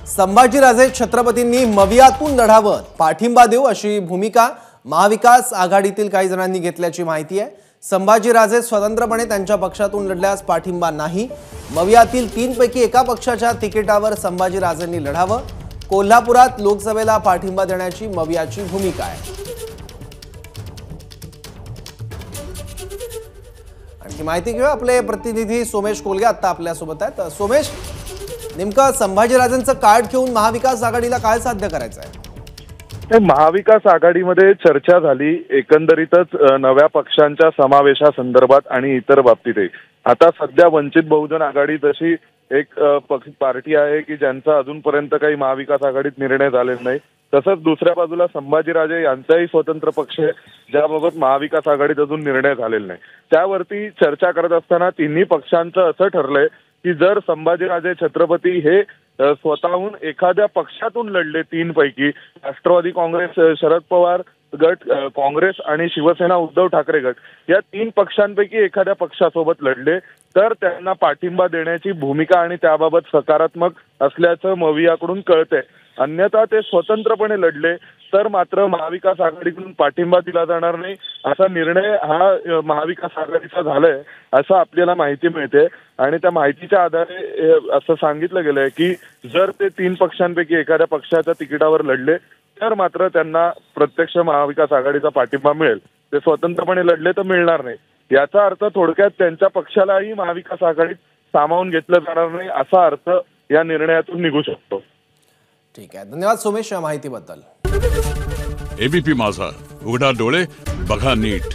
संभाजीराजे छत्रपतींनी मवियातून लढावं, पाठिंबा देऊ अशी भूमिका महाविकास आघाडीतील काही जणांनी घेतल्याची माहिती आहे। संभाजीराजे स्वतंत्रपणे त्यांच्या पक्षातून लढल्यास पाठिंबा नाही। मवियातील 3 पैकी एका पक्षाच्या तिकिटावर संभाजीराजेंनी लढावं। कोल्हापुरात लोकसभेला पाठिंबा देण्याची मवियाची भूमिका आहे। आणखी माहिती घेऊ, आपले प्रतिनिधी सोमेश कोलगे आता आपल्या सोबत आहेत। सोमेश, नेमका संभाजीराजेंचं कार्ड घेऊन महाविकास आघाडीला काय साध्य करायचं आहे? महाविकास आघाडीमध्ये चर्चा झाली एकंदरीतच नव्या पक्षांच्या समावेशासंदर्भात आणि इतर बाबतीतही। आता सध्या वंचित बहुजन आघाडी तशी एक पार्टी आहे की ज्यांचा अजूनपर्यंत काही महाविकास आघाडीत निर्णय झालेला नाही। तसंच दुसऱ्या बाजूला संभाजीराजे यांचाही स्वतंत्र पक्ष आहे ज्याबाबत महाविकास आघाडीत अजून निर्णय झालेला नाही। त्यावरती चर्चा करत असताना तिन्ही पक्षांचं असं ठरलंय की जर संभाजीराजे छत्रपती हे स्वतःहून एखाद्या पक्षातून लढले, 3 पैकी राष्ट्रवादी काँग्रेस, शरद पवार गट, काँग्रेस आणि शिवसेना उद्धव ठाकरे गट या 3 पक्षांपैकी एखाद्या पक्षासोबत लढले तर त्यांना पाठिंबा देण्याची भूमिका आणि त्याबाबत सकारात्मक असल्याचं मवियाकडून कळतंय। अन्यथा ते स्वतंत्रपणे लढले तर मात्र महाविकास आघाडीकडून पाठिंबा दिला जाणार नाही असा निर्णय हा महाविकास आघाडीचा झालाय असं आपल्याला माहिती मिळते। आणि त्या माहितीच्या आधारे असं सांगितलं गेलंय की जर ते 3 पक्षांपैकी एखाद्या पक्षाच्या तिकिटावर लढले तर मात्र त्यांना प्रत्यक्ष महाविकास आघाडीचा पाठिंबा मिळेल। ते स्वतंत्रपणे लढले तर मिळणार नाही। याचा अर्थ थोडक्यात त्यांच्या पक्षालाही महाविकास आघाडीत सामावून घेतलं जाणार नाही असा अर्थ या निर्णयातून निघू शकतो। ठीक आहे, धन्यवाद सोमेश या माहितीबद्दल। एबीपी माझा, उघडा डोळे बघा नीट।